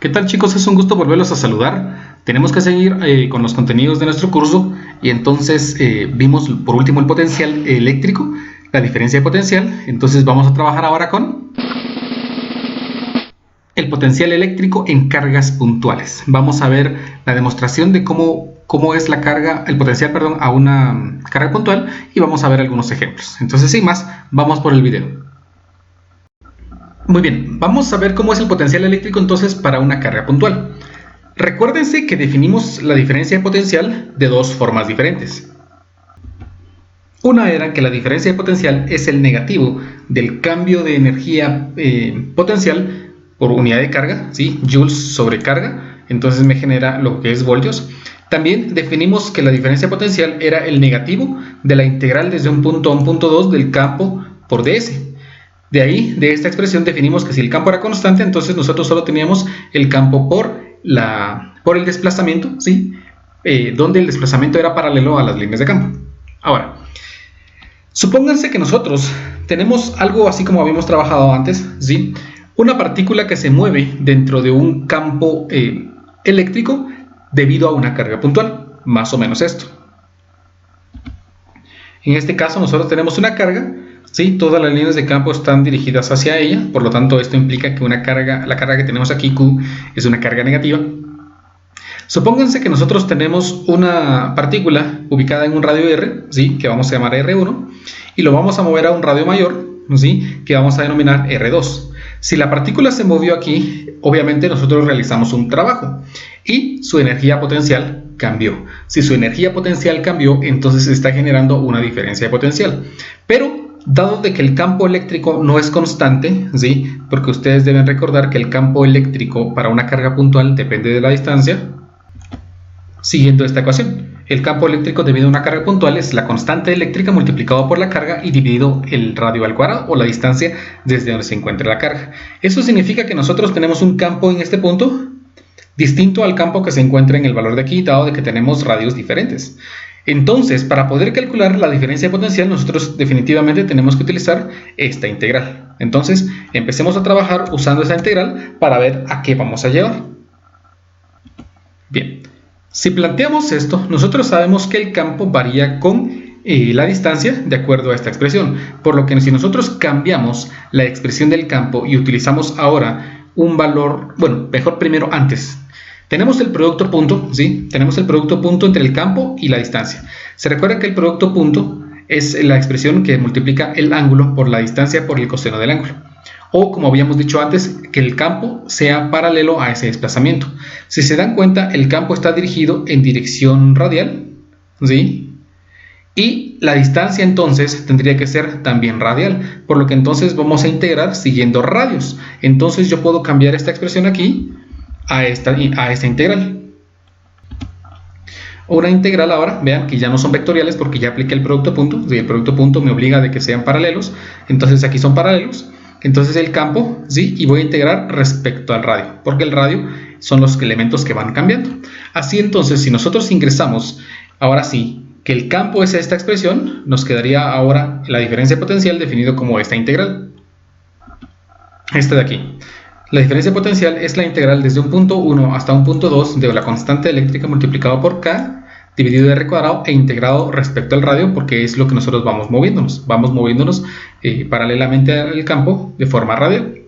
¿Qué tal, chicos? Es un gusto volverlos a saludar. Tenemos que seguir con los contenidos de nuestro curso y entonces vimos por último el potencial eléctrico, la diferencia de potencial. Entonces vamos a trabajar ahora con el potencial eléctrico en cargas puntuales. Vamos a ver la demostración de cómo es la carga, el potencial, perdón, a una carga puntual y vamos a ver algunos ejemplos. Entonces, sin más, vamos por el video. Muy bien, vamos a ver cómo es el potencial eléctrico entonces para una carga puntual. Recuérdense que definimos la diferencia de potencial de dos formas diferentes. Una era que la diferencia de potencial es el negativo del cambio de energía potencial por unidad de carga, ¿sí? Joules sobre carga, entonces me genera lo que es voltios. También definimos que la diferencia potencial era el negativo de la integral desde un punto a un punto 2 del campo por ds. De ahí, de esta expresión, definimos que si el campo era constante, entonces nosotros solo teníamos el campo por el desplazamiento, ¿sí? Donde el desplazamiento era paralelo a las líneas de campo. Ahora, supónganse que nosotros tenemos algo así como habíamos trabajado antes, ¿sí? Una partícula que se mueve dentro de un campo eléctrico debido a una carga puntual, más o menos esto. En este caso nosotros tenemos una carga, ¿sí? Todas las líneas de campo están dirigidas hacia ella, por lo tanto esto implica que la carga que tenemos aquí, Q, es una carga negativa. Supónganse que nosotros tenemos una partícula ubicada en un radio R, ¿sí? Que vamos a llamar R1, y lo vamos a mover a un radio mayor, ¿sí? Que vamos a denominar R2. Si la partícula se movió aquí, obviamente nosotros realizamos un trabajo y su energía potencial cambió. Si su energía potencial cambió, entonces se está generando una diferencia de potencial. Pero dado de que el campo eléctrico no es constante, ¿sí? Porque ustedes deben recordar que el campo eléctrico para una carga puntual depende de la distancia, siguiendo esta ecuación. El campo eléctrico debido a una carga puntual es la constante eléctrica multiplicado por la carga y dividido el radio al cuadrado o la distancia desde donde se encuentra la carga. Eso significa que nosotros tenemos un campo en este punto distinto al campo que se encuentra en el valor de aquí, dado de que tenemos radios diferentes. Entonces, para poder calcular la diferencia de potencial, nosotros definitivamente tenemos que utilizar esta integral. Entonces, empecemos a trabajar usando esa integral para ver a qué vamos a llevar. Bien, si planteamos esto, nosotros sabemos que el campo varía con la distancia de acuerdo a esta expresión. Por lo que si nosotros cambiamos la expresión del campo y utilizamos ahora un valor, bueno, mejor primero antes. Tenemos el producto punto, ¿sí? Tenemos el producto punto entre el campo y la distancia. Se recuerda que el producto punto es la expresión que multiplica el ángulo por la distancia por el coseno del ángulo. O, como habíamos dicho antes, que el campo sea paralelo a ese desplazamiento. Si se dan cuenta, el campo está dirigido en dirección radial, ¿sí? Y la distancia entonces tendría que ser también radial, por lo que entonces vamos a integrar siguiendo radios. Entonces yo puedo cambiar esta expresión aquí a esta integral. Una integral ahora, vean que ya no son vectoriales porque ya apliqué el producto punto. Si el producto punto me obliga de que sean paralelos, entonces aquí son paralelos. Entonces el campo, ¿sí? Y voy a integrar respecto al radio, porque el radio son los elementos que van cambiando. Así entonces, si nosotros ingresamos, ahora sí, que el campo es esta expresión, nos quedaría ahora la diferencia de potencial definido como esta integral. Esta de aquí. La diferencia de potencial es la integral desde un punto 1 hasta un punto 2 de la constante eléctrica multiplicado por K dividido de R cuadrado e integrado respecto al radio, porque es lo que nosotros vamos moviéndonos. Vamos moviéndonos paralelamente al campo de forma radial.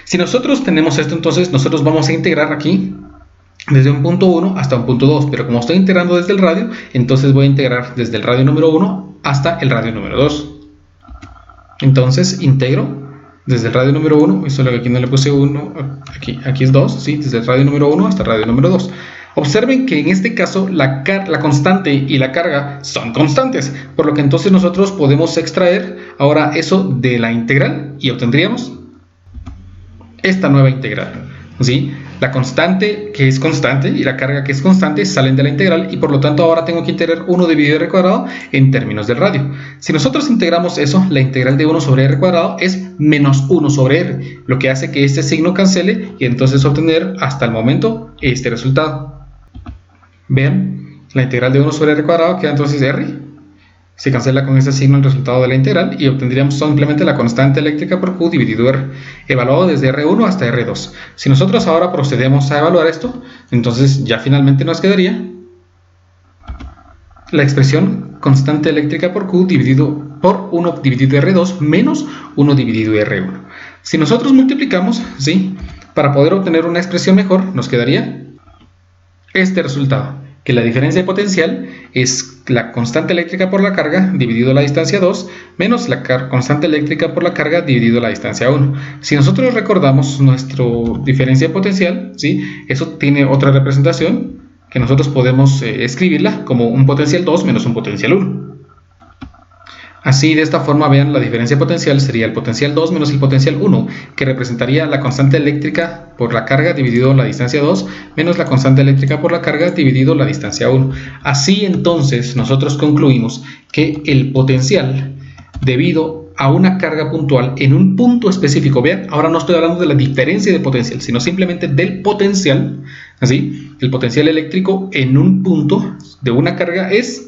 Si nosotros tenemos esto, entonces nosotros vamos a integrar aquí desde un punto 1 hasta un punto 2, pero como estoy integrando desde el radio, entonces voy a integrar desde el radio número 1 hasta el radio número 2. Entonces integro desde el radio número 1, solo que aquí no le puse 1, aquí es 2, ¿sí? Desde el radio número 1 hasta el radio número 2. Observen que en este caso la constante y la carga son constantes, por lo que entonces nosotros podemos extraer ahora eso de la integral y obtendríamos esta nueva integral, ¿sí? La constante que es constante y la carga que es constante salen de la integral y por lo tanto ahora tengo que integrar 1 dividido R cuadrado en términos del radio. Si nosotros integramos eso, la integral de 1 sobre R cuadrado es menos 1 sobre R, lo que hace que este signo cancele y entonces obtener hasta el momento este resultado. Vean, la integral de 1 sobre R cuadrado queda entonces R, Se cancela con ese signo el resultado de la integral y obtendríamos simplemente la constante eléctrica por Q dividido R, evaluado desde R1 hasta R2. Si nosotros ahora procedemos a evaluar esto, entonces ya finalmente nos quedaría la expresión constante eléctrica por Q dividido por 1 dividido R2 menos 1 dividido R1. Si nosotros multiplicamos, ¿sí?, para poder obtener una expresión mejor, nos quedaría este resultado, que la diferencia de potencial es la constante eléctrica por la carga dividido la distancia 2 menos la constante eléctrica por la carga dividido la distancia 1. Si nosotros recordamos nuestra diferencia de potencial, ¿sí?, eso tiene otra representación que nosotros podemos escribirla como un potencial 2 menos un potencial 1. Así, de esta forma, vean, la diferencia potencial sería el potencial 2 menos el potencial 1, que representaría la constante eléctrica por la carga dividido la distancia 2 menos la constante eléctrica por la carga dividido la distancia 1. Así, entonces, nosotros concluimos que el potencial debido a una carga puntual en un punto específico, vean, ahora no estoy hablando de la diferencia de potencial, sino simplemente del potencial, así, el potencial eléctrico en un punto de una carga es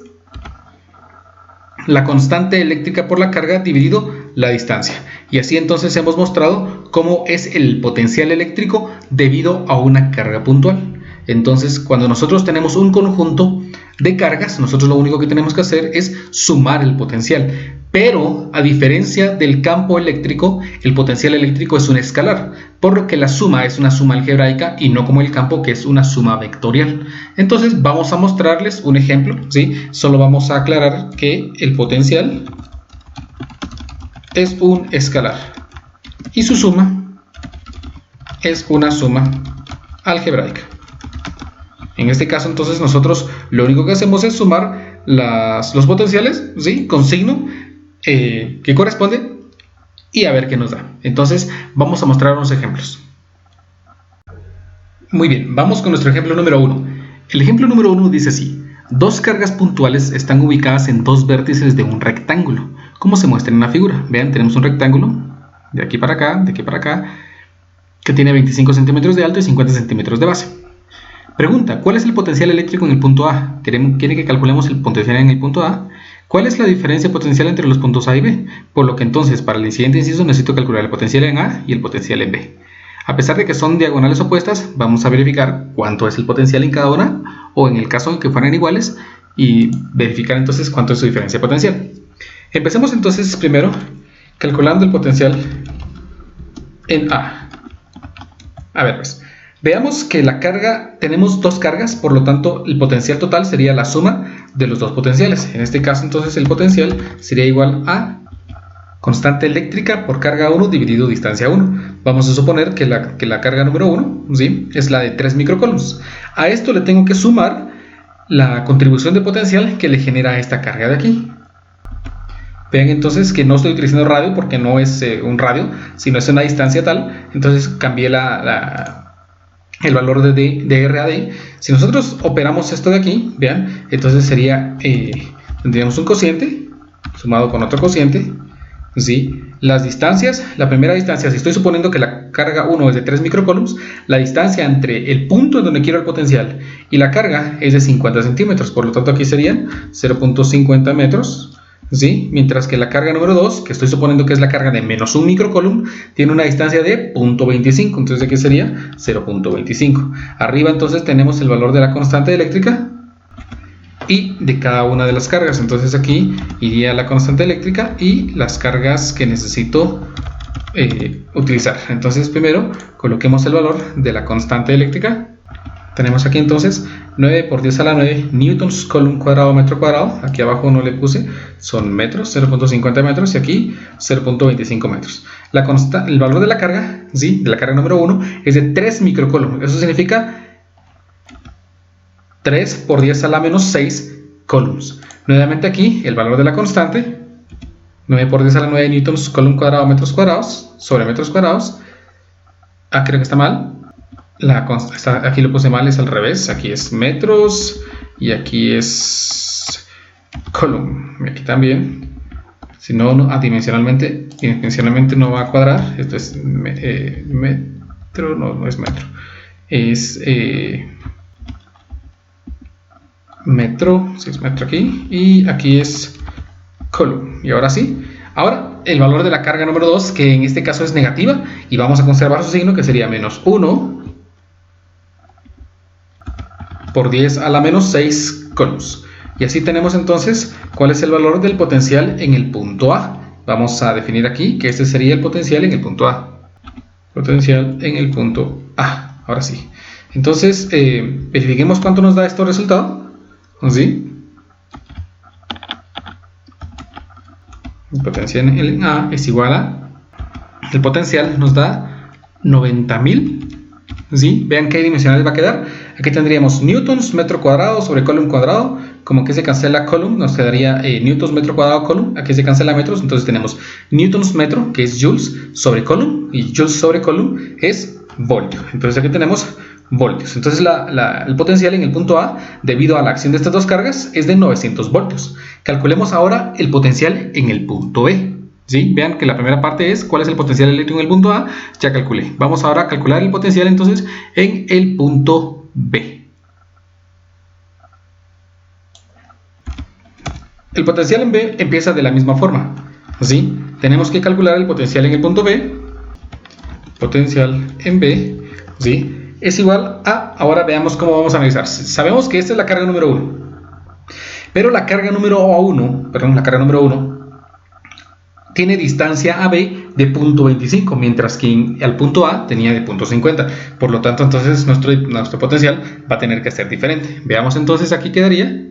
la constante eléctrica por la carga dividido la distancia. Y así entonces hemos mostrado cómo es el potencial eléctrico debido a una carga puntual. Entonces, cuando nosotros tenemos un conjunto de cargas, nosotros lo único que tenemos que hacer es sumar el potencial. Pero, a diferencia del campo eléctrico, el potencial eléctrico es un escalar, por lo que la suma es una suma algebraica y no como el campo, que es una suma vectorial. Entonces, vamos a mostrarles un ejemplo, ¿sí? Solo vamos a aclarar que el potencial es un escalar y su suma es una suma algebraica. En este caso, entonces, nosotros lo único que hacemos es sumar los potenciales, ¿sí?, con signo que corresponde y a ver qué nos da. Entonces, vamos a mostrar unos ejemplos. Muy bien, vamos con nuestro ejemplo número 1. El ejemplo número 1 dice así: dos cargas puntuales están ubicadas en dos vértices de un rectángulo, como se muestra en la figura. Vean, tenemos un rectángulo de aquí para acá, que tiene 25 centímetros de alto y 50 centímetros de base. Pregunta: ¿cuál es el potencial eléctrico en el punto A? Quiere que calculemos el potencial en el punto A. ¿Cuál es la diferencia potencial entre los puntos A y B? Por lo que entonces, para el siguiente inciso, necesito calcular el potencial en A y el potencial en B. A pesar de que son diagonales opuestas, vamos a verificar cuánto es el potencial en cada una, o en el caso de que fueran iguales, y verificar entonces cuánto es su diferencia potencial. Empecemos entonces primero calculando el potencial en A. A ver, pues, veamos que la carga, tenemos dos cargas, por lo tanto el potencial total sería la suma de los dos potenciales. En este caso entonces el potencial sería igual a constante eléctrica por carga 1 dividido distancia 1. Vamos a suponer que la carga número 1, ¿sí?, es la de 3 microcoulombs. A esto le tengo que sumar la contribución de potencial que le genera esta carga de aquí. Vean entonces que no estoy utilizando radio porque no es un radio, sino es una distancia tal. Entonces cambié el valor de R a D. Si nosotros operamos esto de aquí, vean, entonces sería, tendríamos un cociente sumado con otro cociente, ¿sí? Las distancias, la primera distancia, si estoy suponiendo que la carga 1 es de 3 microcoulombs, la distancia entre el punto en donde quiero el potencial y la carga es de 50 centímetros, por lo tanto aquí serían 0.50 metros, ¿sí? Mientras que la carga número 2, que estoy suponiendo que es la carga de menos 1 microcoulomb, tiene una distancia de 0.25, entonces aquí sería 0.25. Arriba entonces tenemos el valor de la constante eléctrica y de cada una de las cargas. Entonces aquí iría la constante eléctrica y las cargas que necesito utilizar. Entonces primero coloquemos el valor de la constante eléctrica. Tenemos aquí entonces 9 por 10 a la 9 newtons coulomb cuadrado metro cuadrado. Aquí abajo no le puse, son metros, 0.50 metros, y aquí 0.25 metros. El valor de la carga, ¿sí?, de la carga número 1 es de 3 microcoulomb. Eso significa 3 por 10 a la menos 6 coulombs. Nuevamente aquí el valor de la constante, 9 por 10 a la 9 newtons coulomb cuadrado metros cuadrados sobre metros cuadrados. Creo que está mal. Aquí lo puse mal, es al revés. Aquí es metros y aquí es coulomb. Y aquí también. Si no, dimensionalmente no va a cuadrar. Esto es metro, no es metro. Es metro, si es metro aquí. Y aquí es Coulomb. Y ahora sí, ahora el valor de la carga número 2, que en este caso es negativa, y vamos a conservar su signo, que sería menos 1 por 10 a la menos 6 coulombs. Y así tenemos entonces cuál es el valor del potencial en el punto A. Vamos a definir aquí que este sería el potencial en el punto A. Potencial en el punto A. Ahora sí. Entonces, verifiquemos cuánto nos da este resultado. ¿Sí? El potencial en A es igual a... El potencial nos da 90.000. ¿Sí? Vean qué dimensionales va a quedar. Aquí tendríamos newtons metro cuadrado sobre coulomb cuadrado. Como que se cancela coulomb, nos quedaría newtons metro cuadrado coulomb. Aquí se cancela metros, entonces tenemos newtons metro, que es joules sobre coulomb, y joules sobre coulomb es voltio. Entonces aquí tenemos voltios. Entonces el potencial en el punto A, debido a la acción de estas dos cargas, es de 900 voltios. Calculemos ahora el potencial en el punto B. ¿Sí? Vean que la primera parte es cuál es el potencial eléctrico en el punto A, ya calculé. Vamos ahora a calcular el potencial entonces en el punto B. El potencial en B empieza de la misma forma. ¿Sí? Tenemos que calcular el potencial en el punto B. Potencial en B, ¿sí? Es igual a, ahora veamos cómo vamos a analizar. Sabemos que esta es la carga número 1. Pero la carga número 1, tiene distancia a B de 0.25, mientras que al punto A tenía de 0.50. Por lo tanto, entonces nuestro potencial va a tener que ser diferente. Veamos entonces, aquí quedaría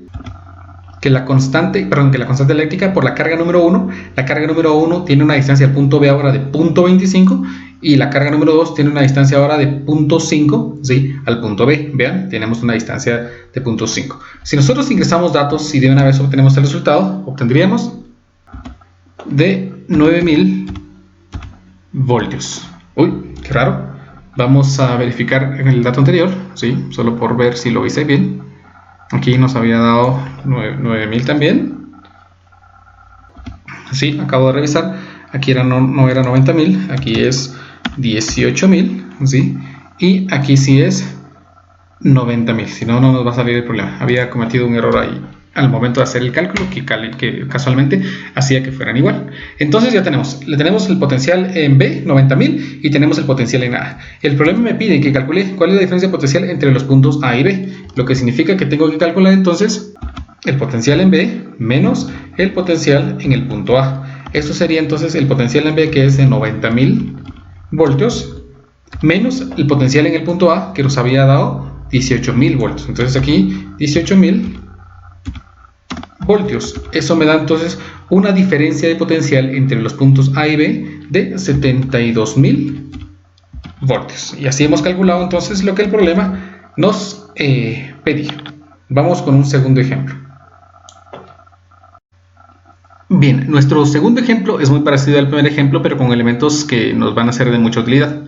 que la constante eléctrica por la carga número 1, la carga número 1 tiene una distancia al punto B ahora de 0.25 y la carga número 2 tiene una distancia ahora de 0.5, ¿sí? Al punto B. Vean, tenemos una distancia de 0.5. Si nosotros ingresamos datos y de una vez obtenemos el resultado, obtendríamos de 9000 voltios. Uy, qué raro. Vamos a verificar en el dato anterior, ¿sí? Solo por ver si lo hice bien. Aquí nos había dado 9000 también. Sí, acabo de revisar. Aquí no era 90.000, aquí es 18.000, ¿sí? Y aquí sí es 90.000, si no, no nos va a salir el problema. Había cometido un error ahí al momento de hacer el cálculo que casualmente hacía que fueran igual. Entonces ya tenemos el potencial en B, 90.000, y tenemos el potencial en A. El problema me pide que calcule cuál es la diferencia potencial entre los puntos A y B, lo que significa que tengo que calcular entonces el potencial en B menos el potencial en el punto A. Esto sería entonces el potencial en B, que es de 90.000 voltios, menos el potencial en el punto A, que nos había dado 18.000 voltios. Entonces aquí 18.000 voltios. Eso me da entonces una diferencia de potencial entre los puntos A y B de 72.000 voltios. Y así hemos calculado entonces lo que el problema nos pedía. Vamos con un segundo ejemplo. Bien, nuestro segundo ejemplo es muy parecido al primer ejemplo, pero con elementos que nos van a ser de mucha utilidad.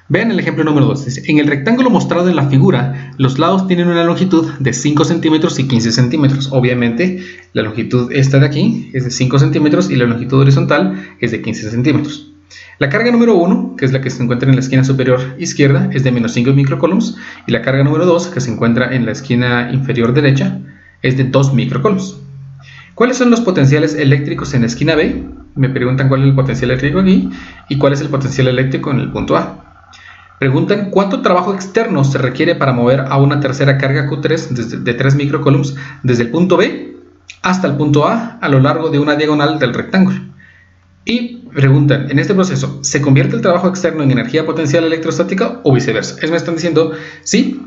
Vean el ejemplo número 2. Dice, en el rectángulo mostrado en la figura, los lados tienen una longitud de 5 centímetros y 15 centímetros. Obviamente, la longitud esta de aquí es de 5 centímetros y la longitud horizontal es de 15 centímetros. La carga número 1, que es la que se encuentra en la esquina superior izquierda, es de menos 5 microcoulombs, y la carga número 2, que se encuentra en la esquina inferior derecha, es de 2 microcoulombs. ¿Cuáles son los potenciales eléctricos en la esquina B? Me preguntan cuál es el potencial eléctrico aquí y cuál es el potencial eléctrico en el punto A. Preguntan cuánto trabajo externo se requiere para mover a una tercera carga Q3 de 3 microcoulombs desde el punto B hasta el punto A lo largo de una diagonal del rectángulo. Y preguntan, en este proceso, ¿se convierte el trabajo externo en energía potencial electrostática o viceversa? Es me están diciendo, sí,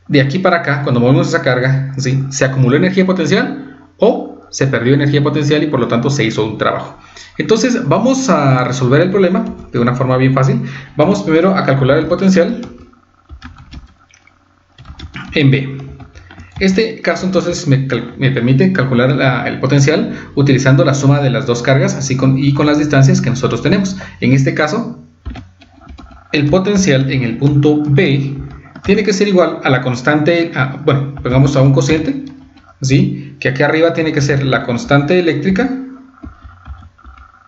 de aquí para acá, cuando movemos esa carga, ¿sí?, ¿se acumuló energía potencial o se perdió energía potencial y por lo tanto se hizo un trabajo? Entonces vamos a resolver el problema de una forma bien fácil. Vamos primero a calcular el potencial en B. Este caso entonces me permite calcular el potencial utilizando la suma de las dos cargas y con las distancias que nosotros tenemos. En este caso, el potencial en el punto B tiene que ser igual a la constante, bueno, pongamos a un cociente, ¿sí?, que aquí arriba tiene que ser la constante eléctrica,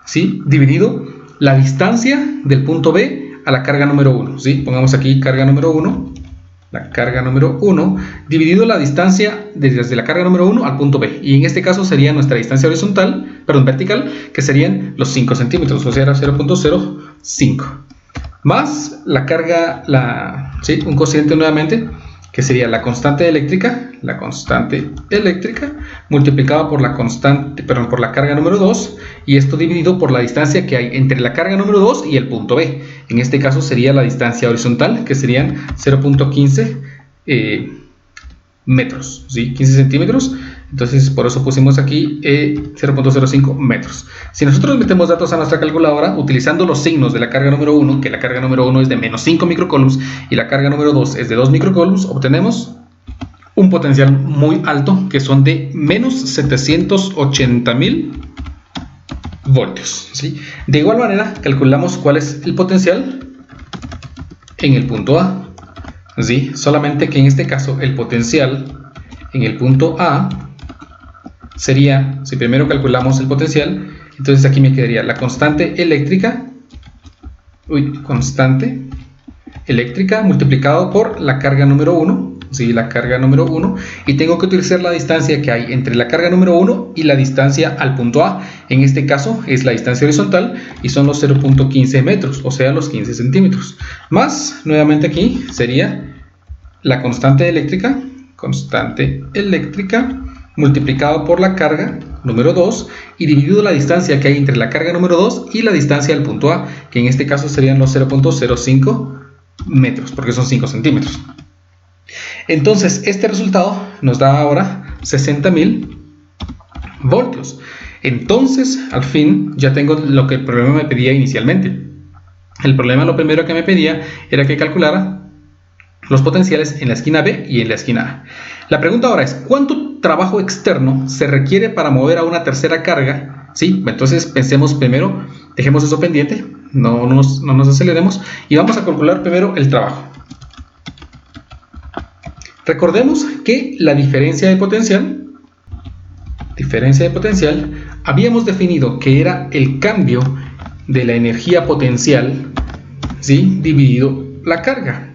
¿sí?, dividido la distancia del punto B a la carga número 1, ¿sí? Pongamos aquí carga número 1, la carga número 1, dividido la distancia desde la carga número 1 al punto B. Y en este caso sería nuestra distancia vertical, que serían los 5 centímetros, o sea, era 0.05. Más la carga, un cociente nuevamente, que sería la constante eléctrica multiplicado por por la carga número 2, y esto dividido por la distancia que hay entre la carga número 2 y el punto B. En este caso sería la distancia horizontal, que serían 0.15 metros, ¿sí? 15 centímetros. Entonces por eso pusimos aquí 0.05 metros. Si nosotros metemos datos a nuestra calculadora utilizando los signos de la carga número 1, que la carga número 1 es de menos 5 microcoulombs y la carga número 2 es de 2 microcoulombs, obtenemos un potencial muy alto, que son de menos 780.000 voltios, ¿sí? De igual manera calculamos cuál es el potencial en el punto A, ¿sí? Solamente que en este caso el potencial en el punto A sería, si primero calculamos el potencial, entonces aquí me quedaría la constante eléctrica multiplicado por la carga número 1, ¿sí? La carga número 1, y tengo que utilizar la distancia que hay entre la carga número 1 y la distancia al punto A. En este caso es la distancia horizontal y son los 0.15 metros, o sea, los 15 centímetros. Más, nuevamente aquí, sería la constante eléctrica multiplicado por la carga número 2 y dividido la distancia que hay entre la carga número 2 y la distancia al punto A, que en este caso serían los 0.05 metros, porque son 5 centímetros. Entonces este resultado nos da ahora 60.000 voltios. Entonces al fin ya tengo lo que el problema me pedía inicialmente. El problema, lo primero que me pedía era que calculara los potenciales en la esquina B y en la esquina A. La pregunta ahora es, ¿cuánto trabajo externo se requiere para mover a una tercera carga? ¿Sí? Entonces pensemos primero, dejemos eso pendiente, no nos aceleremos y vamos a calcular primero el trabajo. Recordemos que la diferencia de potencial habíamos definido que era el cambio de la energía potencial, ¿sí?, dividido la carga.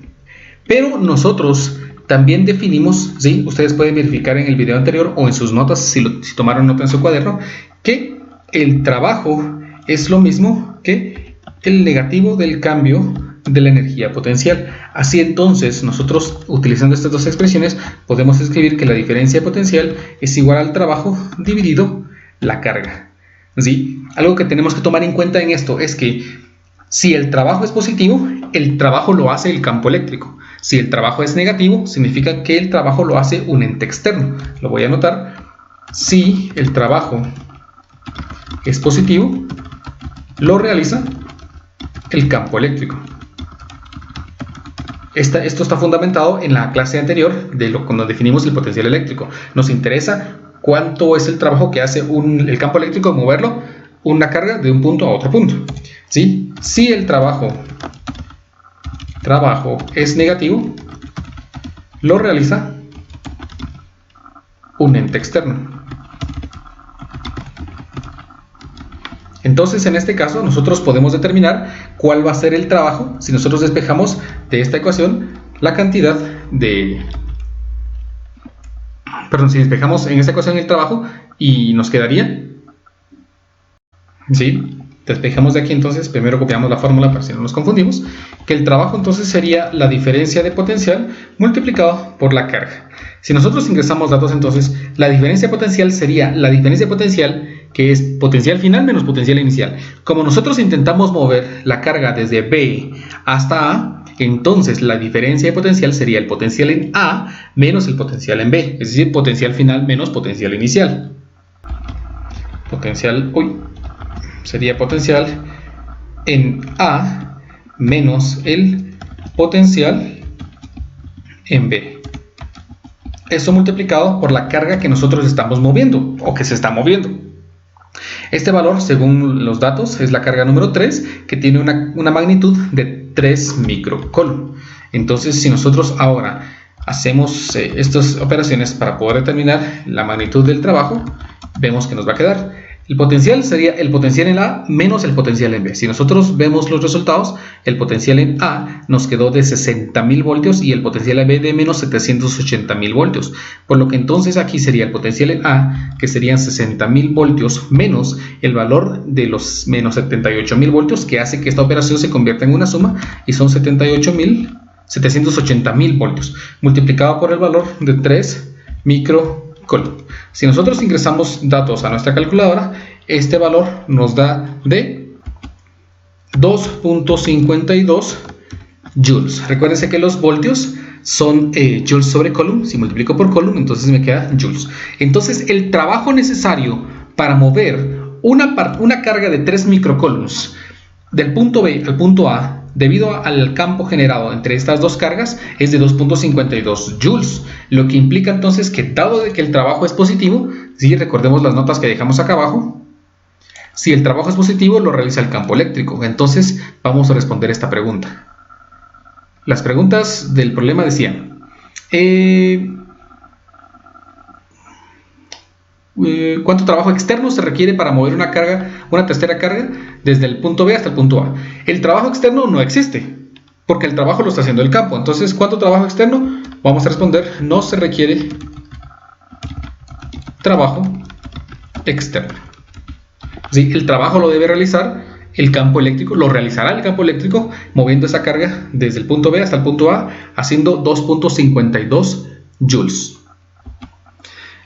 Pero nosotros también definimos, ¿sí?, ustedes pueden verificar en el video anterior o en sus notas, si tomaron nota en su cuaderno, que el trabajo es lo mismo que el negativo del cambio de la energía potencial. Así entonces, nosotros utilizando estas dos expresiones podemos escribir que la diferencia de potencial es igual al trabajo dividido la carga, ¿sí? Algo que tenemos que tomar en cuenta en esto es que si el trabajo es positivo, el trabajo lo hace el campo eléctrico. Si el trabajo es negativo, significa que el trabajo lo hace un ente externo. Lo voy a anotar. Si el trabajo es positivo, lo realiza el campo eléctrico. Esto está fundamentado en la clase anterior cuando definimos el potencial eléctrico. Nos interesa cuánto es el trabajo que hace el campo eléctrico moverlo, una carga de un punto a otro punto, ¿sí? Si el trabajo es negativo, lo realiza un ente externo. Entonces, en este caso, nosotros podemos determinar cuál va a ser el trabajo si nosotros despejamos de esta ecuación la cantidad de... si despejamos en esta ecuación el trabajo y nos quedaría... ¿sí? Despejamos de aquí, entonces, primero copiamos la fórmula para si no nos confundimos, que el trabajo entonces sería la diferencia de potencial multiplicado por la carga. Si nosotros ingresamos datos, entonces, la diferencia potencial sería la diferencia potencial, que es potencial final menos potencial inicial. Como nosotros intentamos mover la carga desde B hasta A, entonces la diferencia de potencial sería el potencial en A menos el potencial en B, es decir, potencial final menos potencial inicial. Sería potencial en A menos el potencial en B. Eso multiplicado por la carga que nosotros estamos moviendo o que se está moviendo. Este valor, según los datos, es la carga número 3, que tiene una magnitud de 3 microcoulomb. Entonces, si nosotros ahora hacemos estas operaciones para poder determinar la magnitud del trabajo, vemos que nos va a quedar El potencial sería el potencial en A menos el potencial en B. Si nosotros vemos los resultados, el potencial en A nos quedó de 60.000 voltios y el potencial en B de menos 780.000 voltios. Por lo que entonces aquí sería el potencial en A, que serían 60.000 voltios menos el valor de los menos 78.000 voltios, que hace que esta operación se convierta en una suma, y son 780.000 voltios, multiplicado por el valor de 3 microcoulomb. Si nosotros ingresamos datos a nuestra calculadora, este valor nos da de 2.52 joules. Recuérdense que los voltios son joules sobre coulomb. Si multiplico por coulomb, entonces me queda joules. Entonces, el trabajo necesario para mover una carga de 3 microcoulombs del punto B al punto A, debido al campo generado entre estas dos cargas, es de 2.52 joules, lo que implica entonces que, dado de que el trabajo es positivo, si recordemos las notas que dejamos acá abajo, si el trabajo es positivo lo realiza el campo eléctrico. Entonces vamos a responder esta pregunta. Las preguntas del problema decían ¿cuánto trabajo externo se requiere para mover una tercera carga desde el punto B hasta el punto A? El trabajo externo no existe, porque el trabajo lo está haciendo el campo. Entonces, ¿cuánto trabajo externo? Vamos a responder, no se requiere trabajo externo. ¿Sí? El trabajo lo debe realizar el campo eléctrico, lo realizará el campo eléctrico moviendo esa carga desde el punto B hasta el punto A, haciendo 2.52 joules.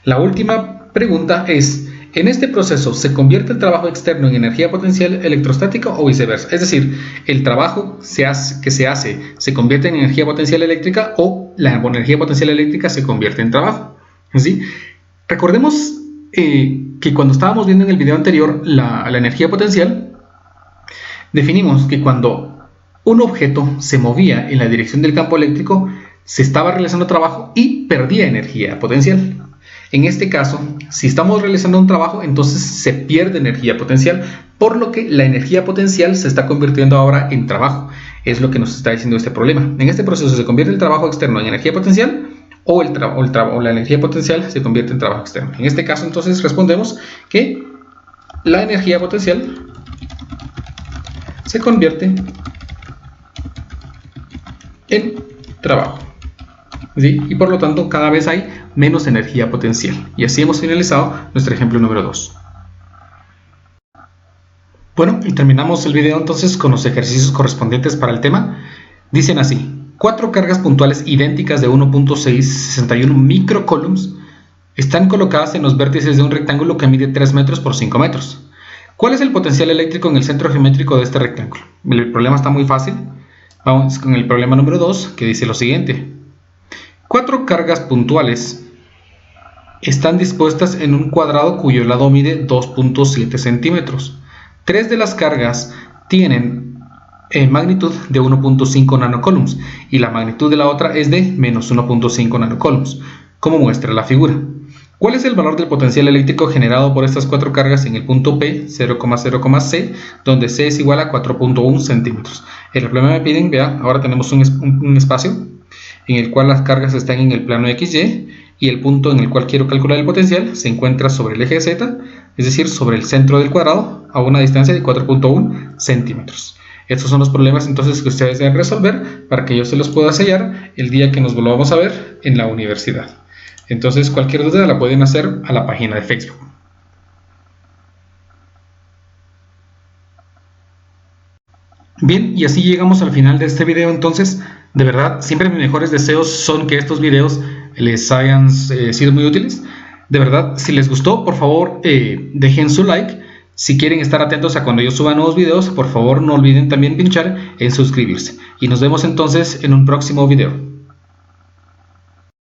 La última pregunta es, ¿en este proceso se convierte el trabajo externo en energía potencial electrostática o viceversa? Es decir, ¿el trabajo que se hace se convierte en energía potencial eléctrica o la energía potencial eléctrica se convierte en trabajo? ¿Sí? Recordemos que cuando estábamos viendo en el video anterior la energía potencial, definimos que cuando un objeto se movía en la dirección del campo eléctrico, se estaba realizando trabajo y perdía energía potencial. En este caso, si estamos realizando un trabajo, entonces se pierde energía potencial, por lo que la energía potencial se está convirtiendo ahora en trabajo. Es lo que nos está diciendo este problema. En este proceso se convierte el trabajo externo en energía potencial o la energía potencial se convierte en trabajo externo. En este caso, entonces, respondemos que la energía potencial se convierte en trabajo. ¿Sí? Y por lo tanto cada vez hay menos energía potencial. Y así hemos finalizado nuestro ejemplo número 2. Bueno, y terminamos el video entonces con los ejercicios correspondientes para el tema. Dicen así: 4 cargas puntuales idénticas de 1.661 microcoulombs están colocadas en los vértices de un rectángulo que mide 3 metros por 5 metros. ¿Cuál es el potencial eléctrico en el centro geométrico de este rectángulo? El problema está muy fácil. Vamos con el problema número 2, que dice lo siguiente: 4 cargas puntuales están dispuestas en un cuadrado cuyo lado mide 2.7 centímetros. 3 de las cargas tienen magnitud de 1.5 nanocoulombs y la magnitud de la otra es de menos 1.5 nanocoulombs, como muestra la figura. ¿Cuál es el valor del potencial eléctrico generado por estas 4 cargas en el punto P, 0,0,C, donde C es igual a 4.1 centímetros? En el problema me piden, vea, ahora tenemos un espacio en el cual las cargas están en el plano XY y el punto en el cual quiero calcular el potencial se encuentra sobre el eje Z, es decir, sobre el centro del cuadrado a una distancia de 4.1 centímetros. Estos son los problemas entonces que ustedes deben resolver para que yo se los pueda sellar el día que nos volvamos a ver en la universidad. Entonces cualquier duda la pueden hacer a la página de Facebook. Bien, y así llegamos al final de este video. Entonces, de verdad, siempre mis mejores deseos son que estos videos les hayan sido muy útiles. De verdad, si les gustó, por favor, dejen su like. Si quieren estar atentos a cuando yo suba nuevos videos, por favor no olviden también pinchar en suscribirse. Y nos vemos entonces en un próximo video.